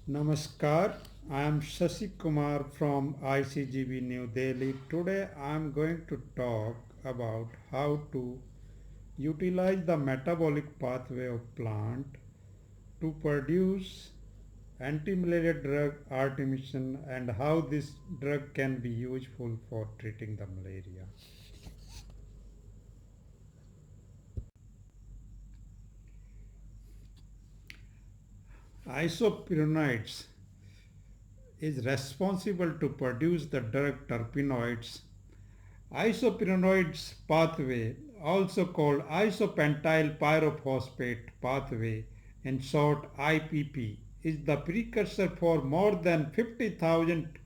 Namaskar, I am Shashi Kumar from ICGB New Delhi. Today I am going to talk about how to utilize the metabolic pathway of plant to produce anti-malaria drug artemisinin and how this drug can be useful for treating the malaria. Isopyrenoids is responsible to produce the drug terpenoids. Isopyrenoids pathway, also called isopentyl pyrophosphate pathway, in short IPP, is the precursor for more than 50,000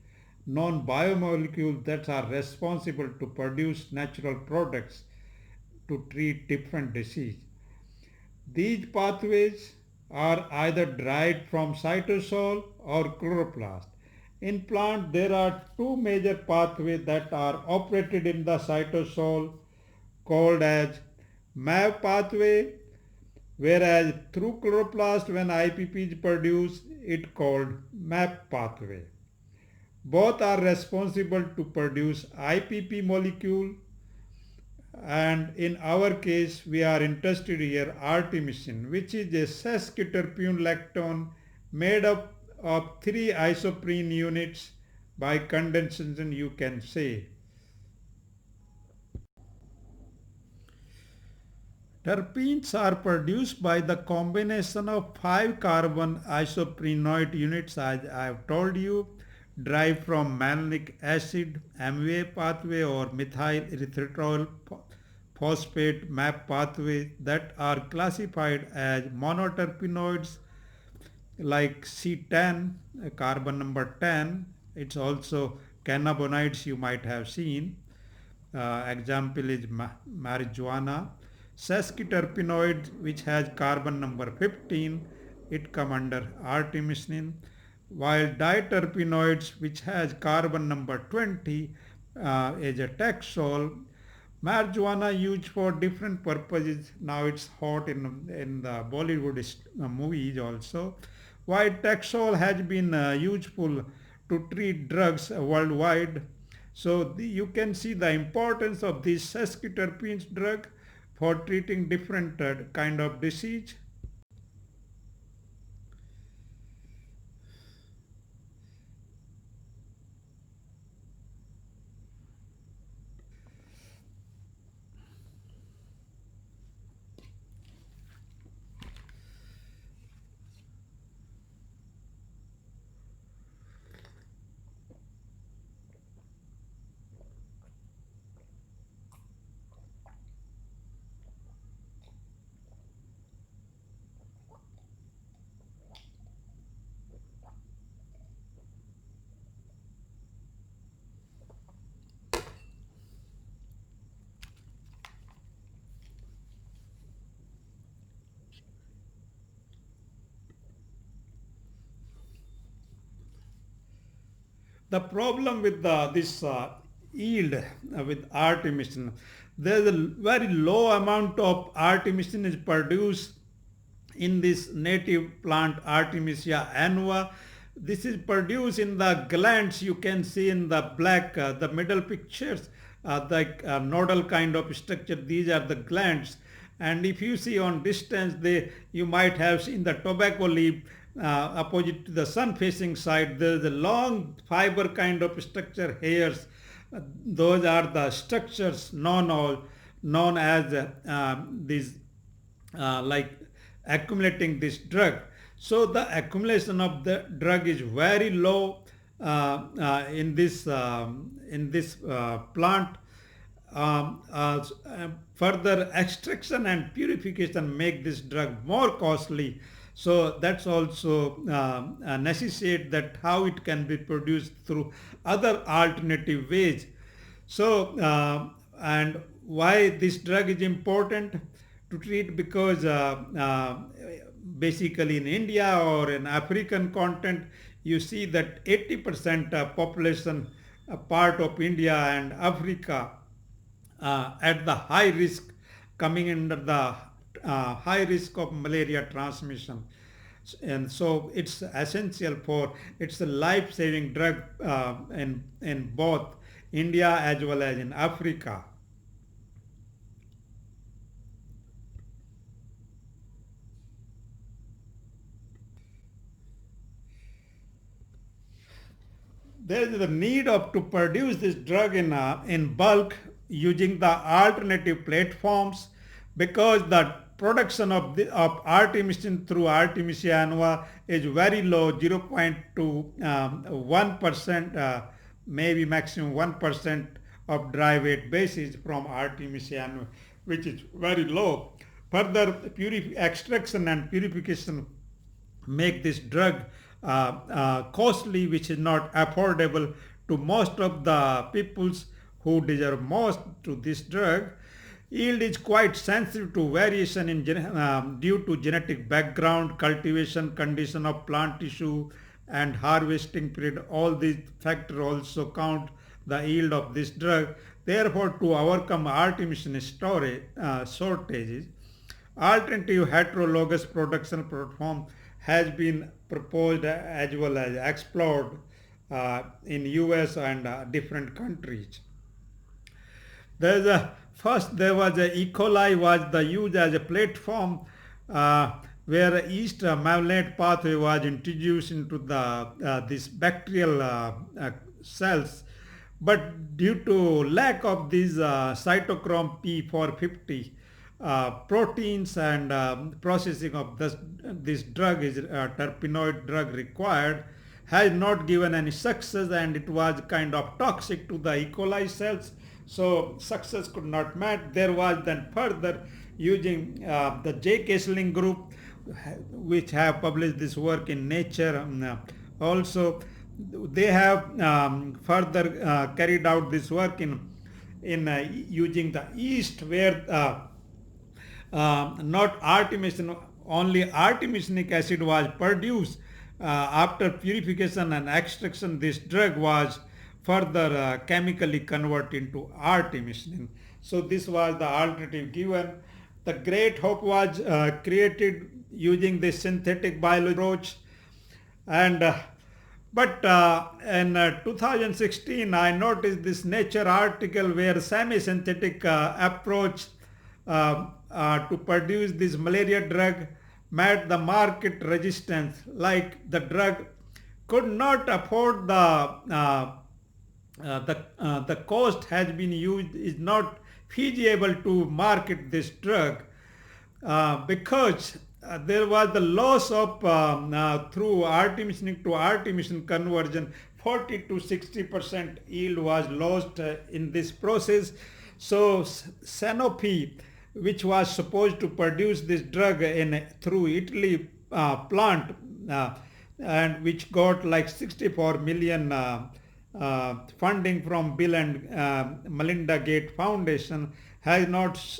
known biomolecules that are responsible to produce natural products to treat different diseases. These pathways are either derived from cytosol or chloroplast. In plant, there are two major pathways that are operated in the cytosol called as MAV pathway, whereas through chloroplast when IPP is produced, it called MAP pathway. Both are responsible to produce IPP molecule, and in our case we are interested here artemisinin, which is a sesquiterpene lactone made up of three isoprene units. By condensation you can say terpenes are produced by the combination of 5 carbon isoprenoid units, as I have told you, derived from malonic acid MVA pathway or methyl erythritol phosphate MAP pathway that are classified as monoterpenoids like C10, carbon number 10. It's also cannabinoids you might have seen. Example is marijuana. Sesquiterpenoid, which has carbon number 15, it come under artemisinin, while diterpenoids, which has carbon number 20, is a taxol. Marijuana used for different purposes. Now it's hot in the Bollywood movies also. While Taxol has been useful to treat drugs worldwide. So you can see the importance of this sesquiterpenes drug for treating different kind of disease. The problem with this yield with artemisinin, there is a very low amount of artemisinin is produced in this native plant Artemisia annua. This is produced in the glands. You can see in the black, the middle pictures, the nodal kind of structure. These are the glands. And if you see on distance, you might have seen the tobacco leaf opposite to the sun facing side. There is a long fiber kind of structure hairs. Those are the structures known as these like accumulating this drug. So the accumulation of the drug is very low in this plant. Further extraction and purification make this drug more costly. So that's also necessitate that how it can be produced through other alternative ways. So and why this drug is important to treat, because basically in India or in African continent you see that 80% population part of India and Africa at the high risk, coming under the high risk of malaria transmission. And so it's essential for, it's a life-saving drug in both India as well as in Africa. There is the need of to produce this drug in bulk using the alternative platforms, because the production of artemisinin through Artemisia annua is very low, 0.2 1%, maybe maximum 1% of dry weight basis from Artemisia annua, which is very low. Further extraction and purification make this drug costly, which is not affordable to most of the peoples who deserve most to this drug. Yield is quite sensitive to variation in due to genetic background, cultivation condition of plant tissue, and harvesting period. All these factors also count the yield of this drug. Therefore, to overcome artemisinin storage shortages, alternative heterologous production platform has been proposed as well as explored in US and different countries. There was a E. coli was the used as a platform where yeast malate pathway was introduced into the this bacterial cells, but due to lack of these cytochrome P450 proteins and processing of this drug is terpenoid drug required, has not given any success, and it was kind of toxic to the E. coli cells, so success could not met. There was then further using the J. Kesling group, which have published this work in Nature. Also, they have further carried out this work in using the yeast, where not artemisinin, only artemisinic acid was produced. After purification and extraction, this drug was further chemically converted into artemisinin. So this was the alternative given. The great hope was created using this synthetic biology approach, and but in 2016 I noticed this Nature article where semi-synthetic approach to produce this malaria drug met the market resistance, like the drug could not afford the cost has been used, is not feasible to market this drug because there was the loss of through artemisinin to artemisinin conversion, 40 to 60% yield was lost in this process. So Sanofi, which was supposed to produce this drug in through Italy plant, and which got like 64 million funding from Bill and Melinda Gates Foundation, has not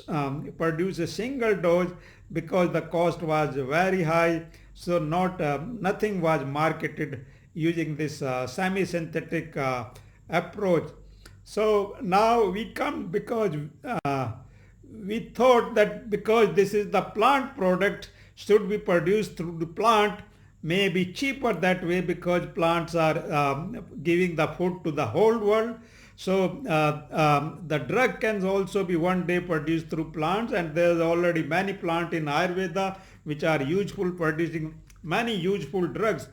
produced a single dose because the cost was very high. So nothing was marketed using this semi-synthetic approach. So now we come because we thought that because this is the plant product, should be produced through the plant, may be cheaper that way because plants are giving the food to the whole world. So the drug can also be one day produced through plants, and there's already many plants in Ayurveda which are useful, producing many useful drugs.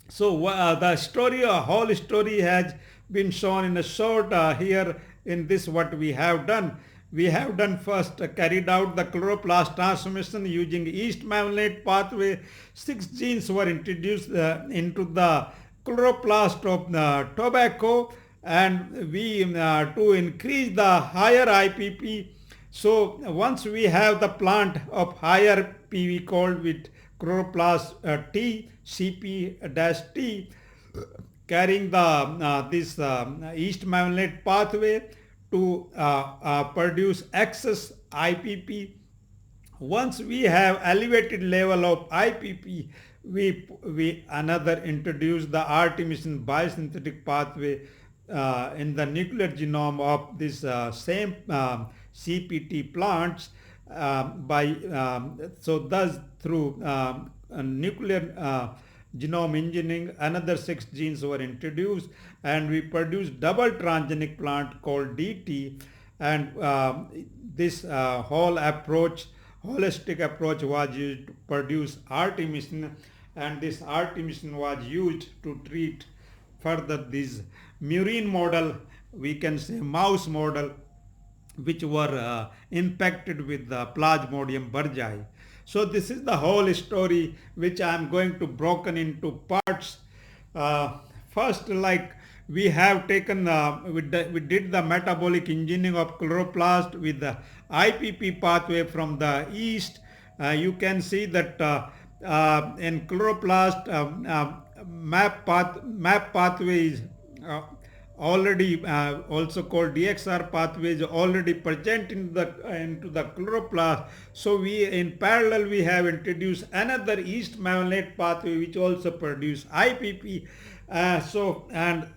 So the story, a whole story has been shown in a short here in this what we have done. We have done first carried out the chloroplast transformation using yeast malate pathway. 6 genes were introduced into the chloroplast of tobacco, and we to increase the higher IPP. So once we have the plant of higher PV called with chloroplast T, CP-T, carrying the this yeast malate pathway to produce excess IPP. Once we have elevated level of IPP, we another introduce the artemisinin biosynthetic pathway in the nuclear genome of this same CPT plants by so thus through nuclear genome engineering, another 6 genes were introduced, and we produced double transgenic plant called DT. And this whole approach, holistic approach, was used to produce artemisinin, and this artemisinin was used to treat further this murine model, we can say mouse model, which were infected with the Plasmodium burgei. So this is the whole story, which I am going to broken into parts. Uh, First, like we have taken, we did the metabolic engineering of chloroplast with the IPP pathway from the east. You can see that in chloroplast, MAP pathway is already also called DXR pathway is already present in the into the chloroplast. So we in parallel we have introduced another East malonate pathway which also produce IPP. And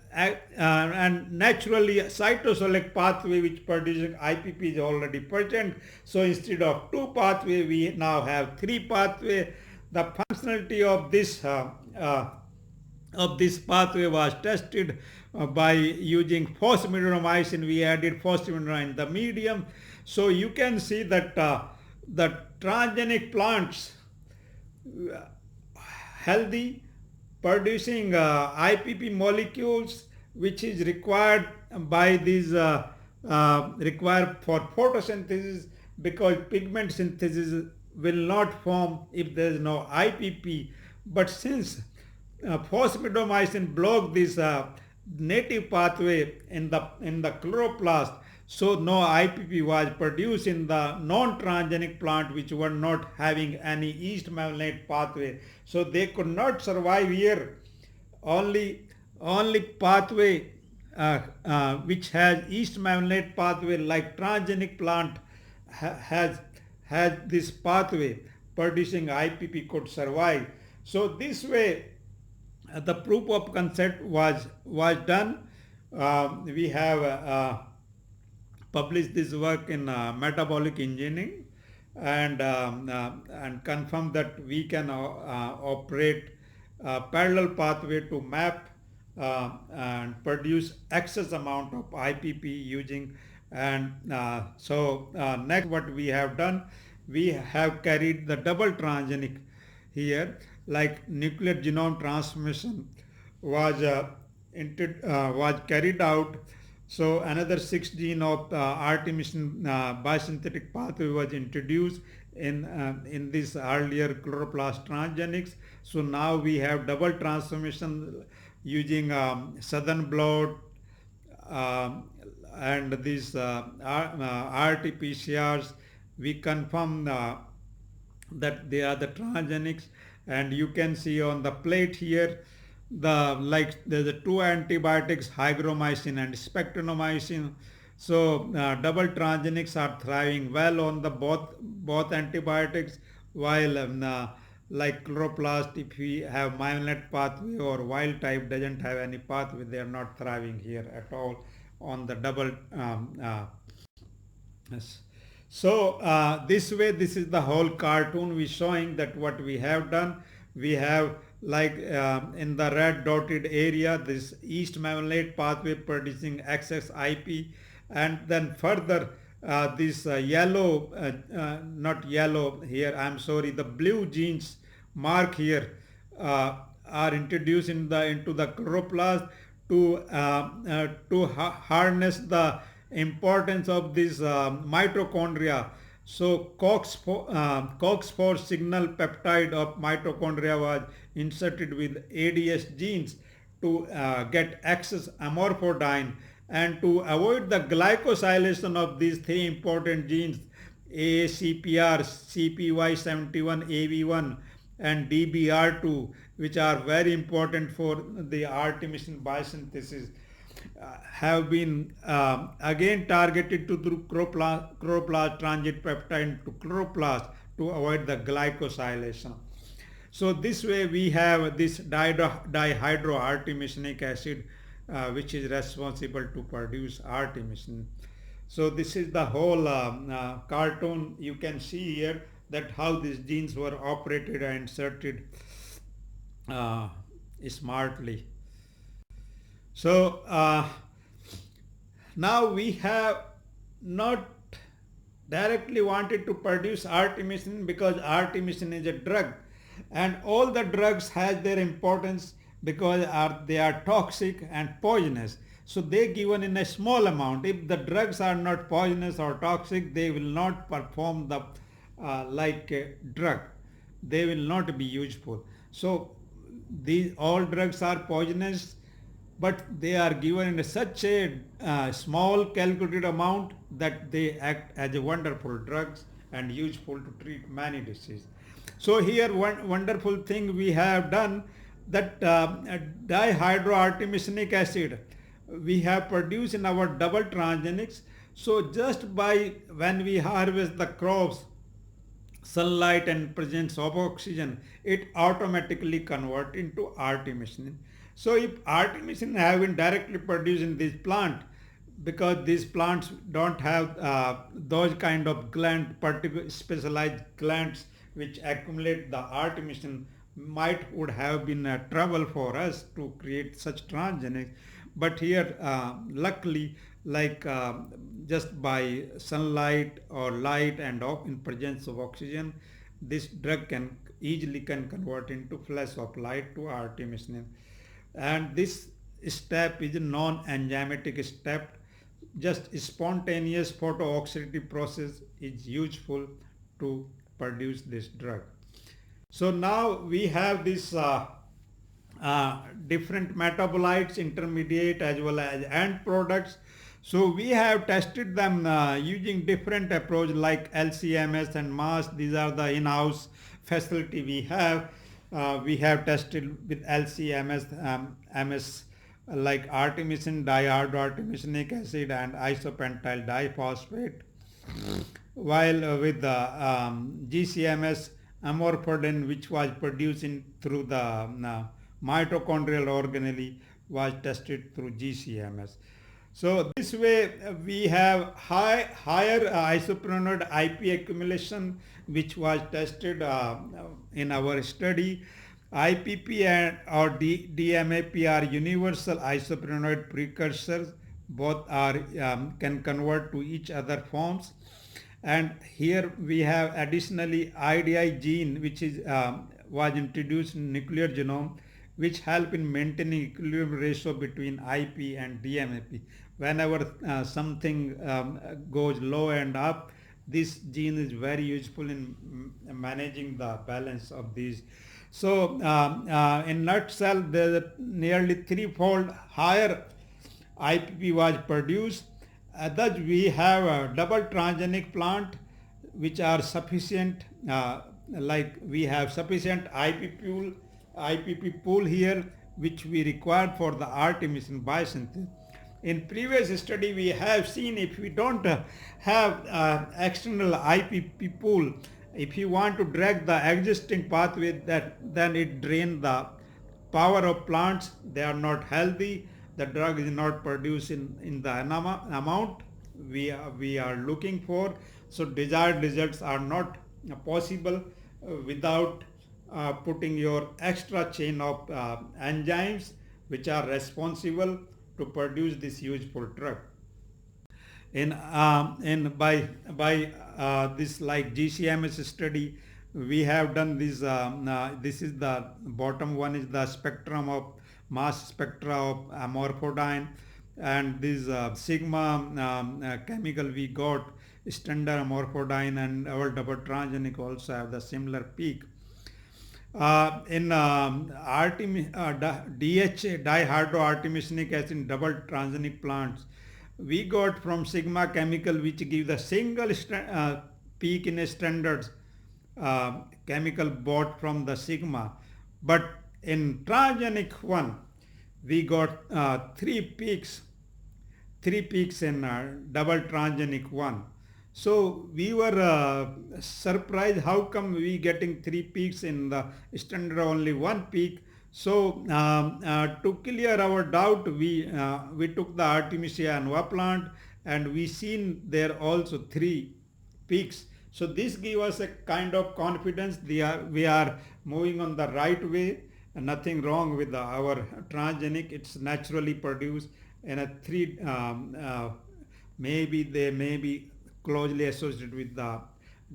naturally cytosolic pathway which producing IPP is already present. So instead of 2 pathway we now have 3 pathway. The functionality of this pathway was tested by using phosphimidomycin. We added phosphimidomycin in the medium. So you can see that the transgenic plants healthy, producing IPP molecules which is required by these required for photosynthesis, because pigment synthesis will not form if there is no IPP. But since phosphimidomycin block this native pathway in the chloroplast, so no IPP was produced in the non-transgenic plant which were not having any East malonate pathway. So they could not survive here. Only pathway which has East malonate pathway like transgenic plant has this pathway producing IPP could survive. So this way the proof of concept was done. We have published this work in metabolic engineering, and confirmed that we can operate parallel pathway to MAP and produce excess amount of IPP using. And next what we have done, we have carried the double transgenic here, like nuclear genome transformation was carried out. So another 6 gene of artemisinin biosynthetic pathway was introduced in this earlier chloroplast transgenics. So now we have double transformation using southern blot and these RT-PCRs. We confirm that they are the transgenics, and you can see on the plate here there's the 2 antibiotics, hygromycin and spectramycin. So double transgenics are thriving well on the both antibiotics, while like chloroplast, if we have malonate pathway or wild type doesn't have any pathway, they are not thriving here at all on the double. Yes. So this way, this is the whole cartoon we showing that what we have done. We have like in the red dotted area this East malonate pathway producing excess IP, and then further this yellow, not yellow here, I'm sorry, the blue genes mark here are introduced into the chloroplast to harness the importance of this mitochondria. So COX4 signal peptide of mitochondria was inserted with ADS genes to get excess amorphodine, and to avoid the glycosylation of these 3 important genes AACPR, CPY71, AV1 and DBR2, which are very important for the artemisinin biosynthesis, have been again targeted to through chloroplast transit peptide to chloroplast to avoid the glycosylation. So this way we have this dihydroartemisinic acid which is responsible to produce artemisinin. So this is the whole cartoon you can see here. that how these genes were operated and inserted uh, smartly. So now we have not directly wanted to produce artemisinin because artemisinin is a drug, and all the drugs has their importance because they are toxic and poisonous. So they given in a small amount. If the drugs are not poisonous or toxic, they will not perform the like a drug. They will not be useful. So these all drugs are poisonous, but they are given in such a small calculated amount that they act as a wonderful drugs and useful to treat many diseases. So here one wonderful thing we have done, that dihydroartemisinic acid we have produced in our double transgenics. So just by when we harvest the crops, sunlight and presence of oxygen, it automatically convert into artemisinin. So if artemisinin have been directly produced in this plant, because these plants don't have those kind of gland, particular specialized glands which accumulate the artemisinin, might would have been a trouble for us to create such transgenics. But here, luckily, like just by sunlight or light and in presence of oxygen, this drug can easily can convert into flash of light to artemisinin. And this step is a non-enzymatic step. Just spontaneous photooxidative process is useful to produce this drug. So now we have this different metabolites, intermediate as well as end products. So we have tested them using different approach like LCMS and MAS. These are the in-house facility we have. We have tested with LCMS, MS like artemisinin, dihydroartemisinic acid and isopentyl diphosphate, while with the GCMS, amorphodin, which was produced through the mitochondrial organelle, was tested through GCMS. So this way we have higher isoprenoid IP accumulation, which was tested in our study. IPP and or DMAP are universal isoprenoid precursors. Both are can convert to each other forms. And here we have additionally IDI gene, which is was introduced in nuclear genome, which help in maintaining equilibrium ratio between IP and DMAP. Whenever something goes low and up, this gene is very useful in managing the balance of these. So in nutshell, the nearly threefold higher IPP was produced. Thus we have a double transgenic plant which are sufficient, like we have sufficient IPP pool here, which we required for the artemisinin biosynthesis. In previous study we have seen if we don't have external IPP pool, if you want to drag the existing pathway, then it drains the power of plants. They are not healthy. The drug is not produced in the amount we are looking for. So desired results are not possible without putting your extra chain of enzymes which are responsible to produce this useful drug. In by this like GCMS study, we have done this. This is the bottom one is the spectrum of mass spectra of amorphodine, and this sigma chemical we got standard amorphodine, and our double transgenic also have the similar peak. In DHA, dihydroartemisinic acid in double transgenic plants, we got from sigma chemical which give the single peak in a standard chemical bought from the sigma. But in transgenic one, we got three peaks in double transgenic one. So we were surprised how come we getting three peaks in the standard only one peak. So to clear our doubt, we took the Artemisia annua plant and we seen there also three peaks So this gives us a kind of confidence. We are moving on the right way, and nothing wrong with our transgenic. It's naturally produced in a three. Maybe they may be closely associated with the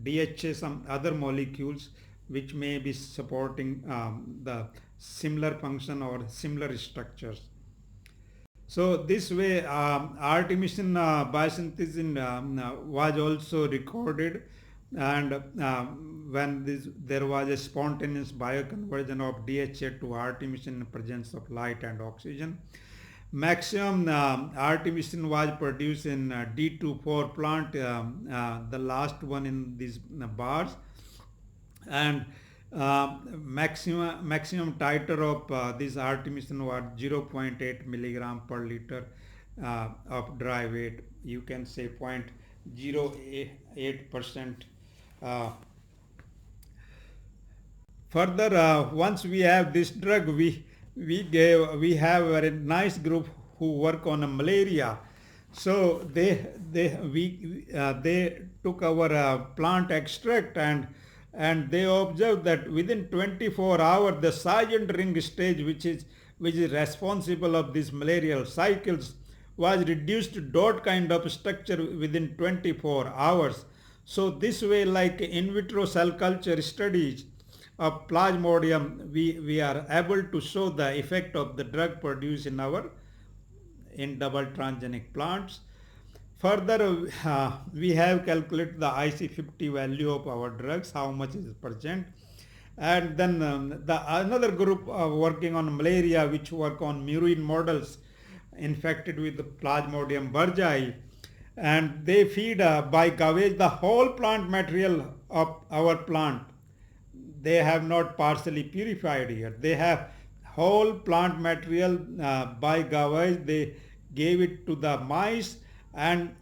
DHA, some other molecules which may be supporting the similar function or similar structures. So this way, artemisinin biosynthesis was also recorded, and when there was a spontaneous bioconversion of DHA to artemisinin in presence of light and oxygen. Maximum artemisinin was produced in D24 plant, the last one in these bars, and maximum titer of this artemisinin was 0.8 milligram per liter of dry weight. You can say 0.08%. Further, once we have this drug, we have a very nice group who work on malaria. So they took our plant extract, and they observed that within 24 hours the sergeant ring stage, which is responsible of these malarial cycles, was reduced to dot kind of structure within 24 hours. So this way, like in vitro cell culture studies of plasmodium, we are able to show the effect of the drug produced in double transgenic plants. Further, we have calculated the IC50 value of our drugs, how much is present. And then another group working on malaria, which work on murine models infected with the Plasmodium burgei, and they feed by gavage the whole plant material of our plant. They have not partially purified here. They have whole plant material by gavage. They gave it to the mice, and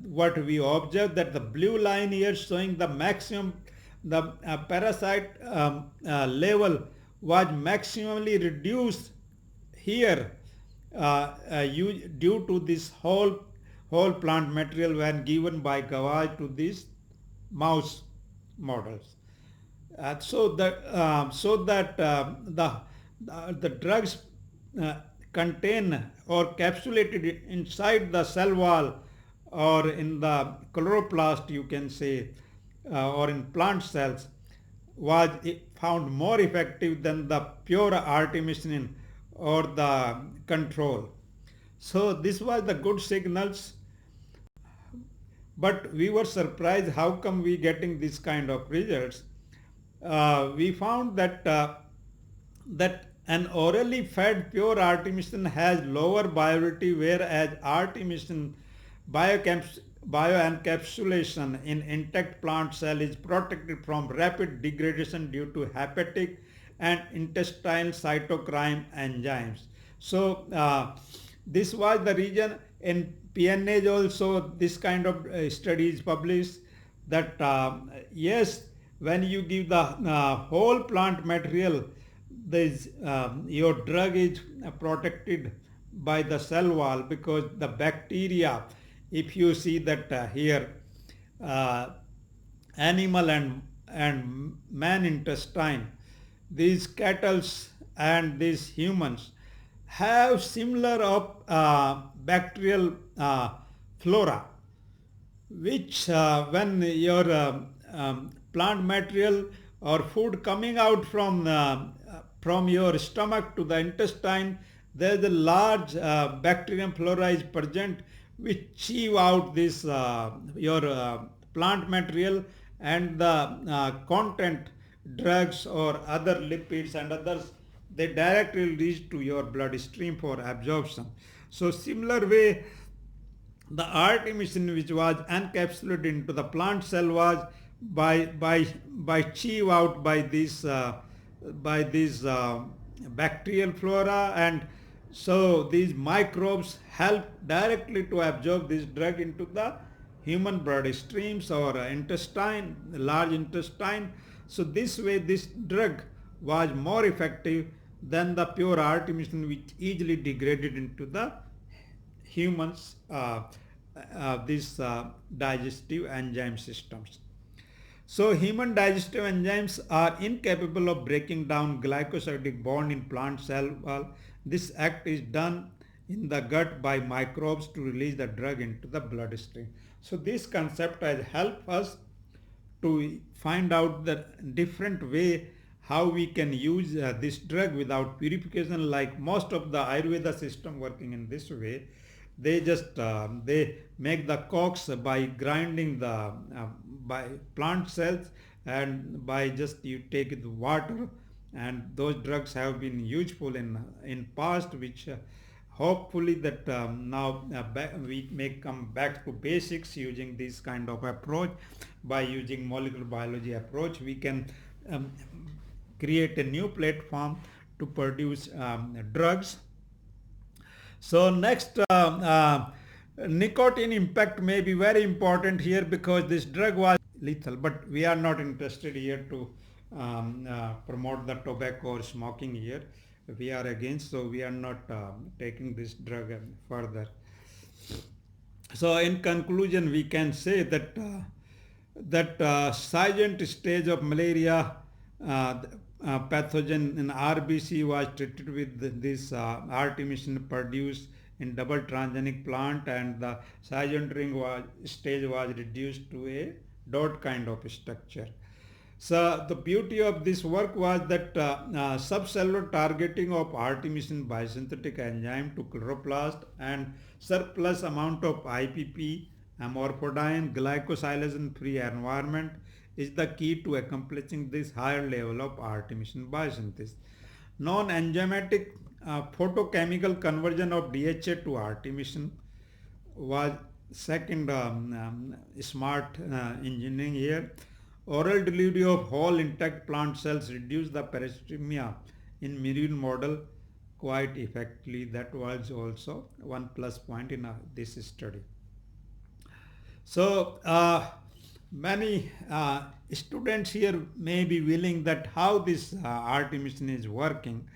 what we observed, that the blue line here showing the maximum, the parasite level was maximally reduced here due to this whole plant material when given by gavage to these mouse models. So that the drugs contain or capsulated inside the cell wall or in the chloroplast, you can say, or in plant cells, was found more effective than the pure artemisinin or the control. So this was the good signals, but we were surprised how come we getting this kind of results. We found that an orally fed pure artemisinin has lower viability, whereas artemisinin bioencapsulation in intact plant cell is protected from rapid degradation due to hepatic and intestinal cytokine enzymes. So this was the reason. In PNAS also this kind of studies published that yes, when you give the whole plant material, your drug is protected by the cell wall, because the bacteria, if you see that here, animal and man intestine, these cattle and these humans have similar bacterial flora, which when your plant material or food coming out from your stomach to the intestine, there is a large bacterium flora is present, which chew out this your plant material, and the content, drugs or other lipids and others, they directly reach to your bloodstream for absorption. So similar way, the artemisinin, which was encapsulated into the plant cell, was by chew out by this bacterial flora, and so these microbes help directly to absorb this drug into the human blood streams or intestine, large intestine. So this way this drug was more effective than the pure artemisinin, which easily degraded into the humans, these digestive enzyme systems. So human digestive enzymes are incapable of breaking down glycosidic bond in plant cell wall. This act is done in the gut by microbes to release the drug into the bloodstream. So this concept has helped us to find out the different way how we can use this drug without purification, like most of the ayurveda system working in this way. They just they make the cox by grinding the by plant cells, and by just you take the water, and those drugs have been useful in past, which hopefully that now we may come back to basics using this kind of approach. By using molecular biology approach, we can um, create a new platform to produce drugs. So next, nicotine impact may be very important here because this drug was lethal, but we are not interested here to promote the tobacco or smoking here. We are against, so we are not taking this drug further. So in conclusion, we can say that silent stage of malaria pathogen in RBC was treated with this artemisinin produced in double transgenic plant, and the silent ring stage was reduced to a dot kind of structure. So the beauty of this work was that subcellular targeting of artemisinin biosynthetic enzyme to chloroplast and surplus amount of IPP, amorphidine, glycosylation free environment is the key to accomplishing this higher level of artemisinin biosynthesis. Non-enzymatic photochemical conversion of DHA to artemisinin was second smart engineering here. Oral delivery of whole intact plant cells reduced the parasitemia in murine model quite effectively. That was also one plus point in this study. So many students here may be willing that how this artemisinin is working.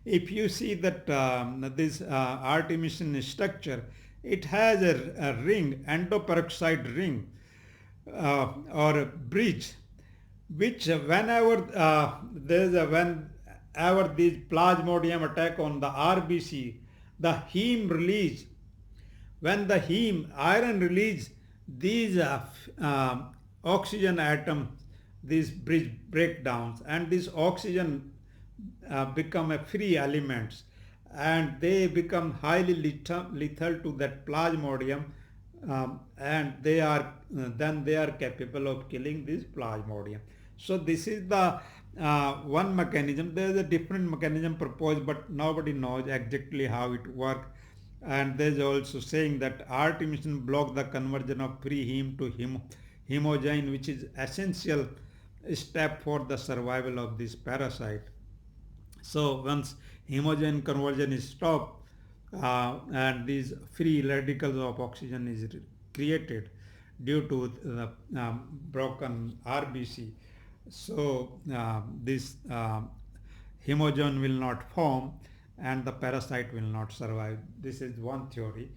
If you see that this artemisinin structure, it has a ring, endoperoxide ring or bridge, which whenever whenever this plasmodium attack on the RBC, the heme release, when the heme iron release, these oxygen atoms, these bridge breakdowns, and this oxygen become a free elements, and they become highly lethal to that plasmodium, and they are then they are capable of killing this plasmodium. So this is the one mechanism. There is a different mechanism proposed, but nobody knows exactly how it works. And there is also saying that artemisinin block the conversion of free heme to hemogen, which is essential step for the survival of this parasite. So once hemogen conversion is stopped, and these free radicals of oxygen is created due to the broken RBC, so this hemogen will not form and the parasite will not survive. This is one theory.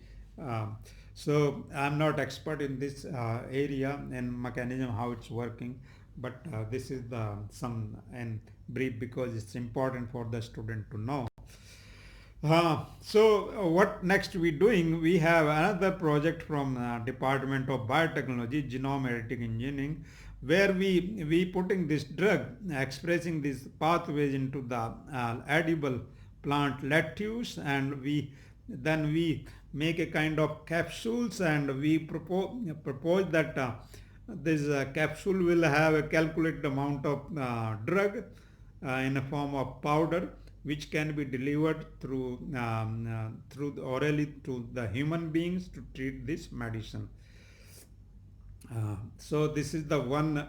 So I'm not expert in this area and mechanism how it's working, but this is the some in brief because it's important for the student to know. So what next we doing? We have another project from Department of Biotechnology, Genome Editing Engineering, where we putting this drug, expressing these pathways into the edible plant lettuce, and we make a kind of capsules, and we propose that this capsule will have a calculated amount of drug in a form of powder, which can be delivered through orally to the human beings to treat this medicine. So this is the one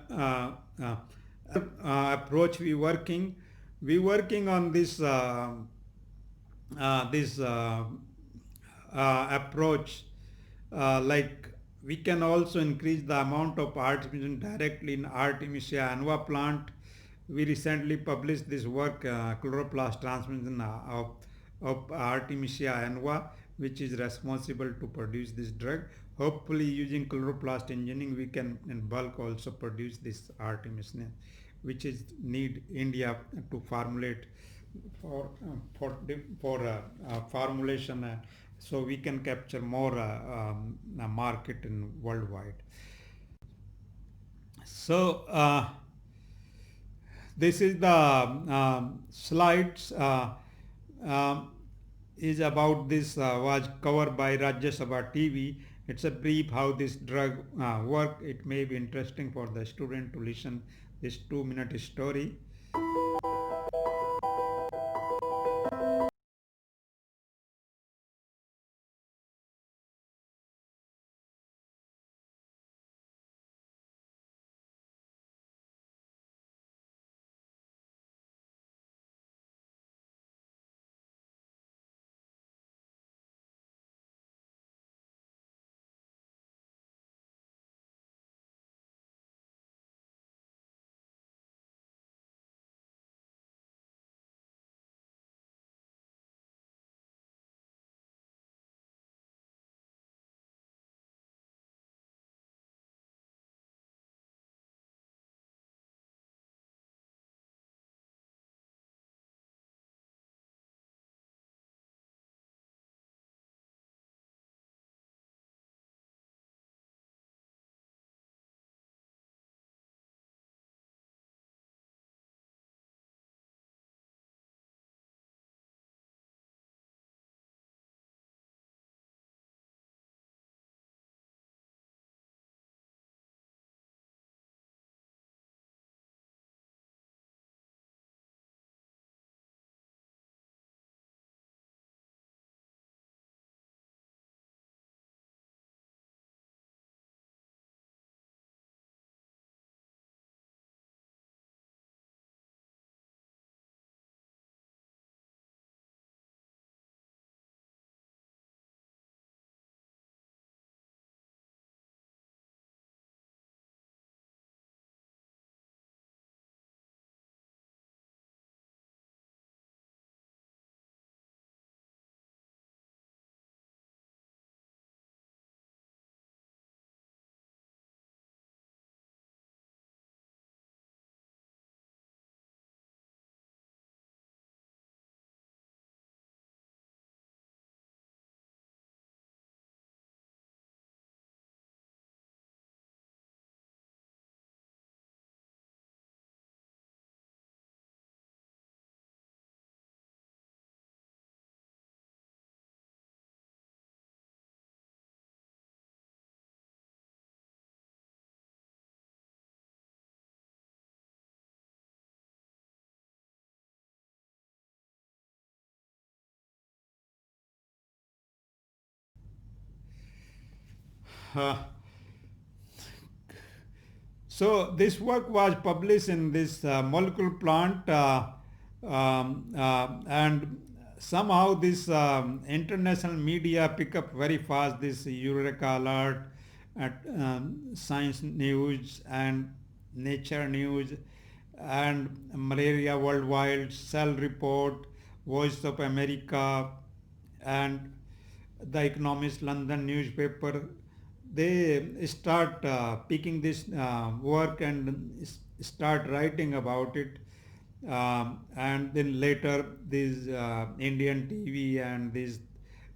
approach we working. We working on this approach, like we can also increase the amount of artemisinin directly in Artemisia annua plant. We recently published this work, chloroplast transmission of Artemisia annua, which is responsible to produce this drug. Hopefully, using chloroplast engineering, we can in bulk also produce this artemisinin, which is need India to formulate for formulation, so we can capture more market in worldwide. So this is the slides um, is about this was covered by Rajya Sabha TV. It's a brief how this drug work. It may be interesting for the student to listen this 2 minute story. Uh, So this work was published in this molecular plant, and somehow this international media pick up very fast this Eureka alert at Science News and Nature News and Malaria Worldwide, Cell Report, Voice of America, and the Economist London newspaper. They start picking this work and start writing about it. And then later, these Indian TV and this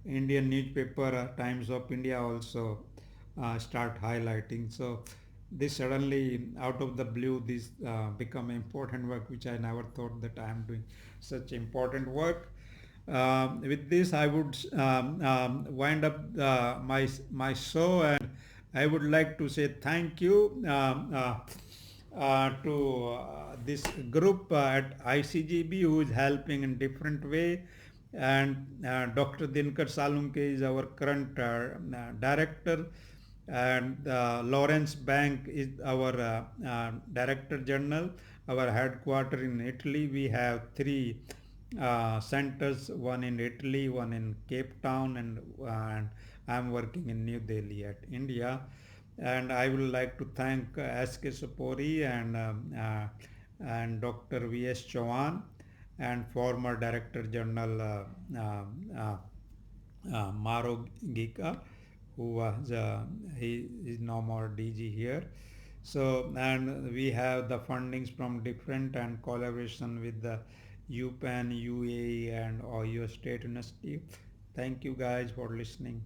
Indian newspaper, Times of India, also start highlighting. So this suddenly, out of the blue, this become important work, which I never thought that I am doing such important work. With this, I would wind up my show, and I would like to say thank you to this group at ICGB who is helping in different way, and Dr. Dinkar Salunke is our current director, and Lawrence Bank is our director general. Our headquarter in Italy. We have three centers, one in Italy, one in Cape Town, and I'm working in New Delhi at India. And I would like to thank S.K. Sapori and Dr. V.S. Chauhan and former Director General Maro Gika, who was he is no more DG here. So and we have the fundings from different and collaboration with the UPenn, UAE, and Ohio State University. Thank you guys for listening.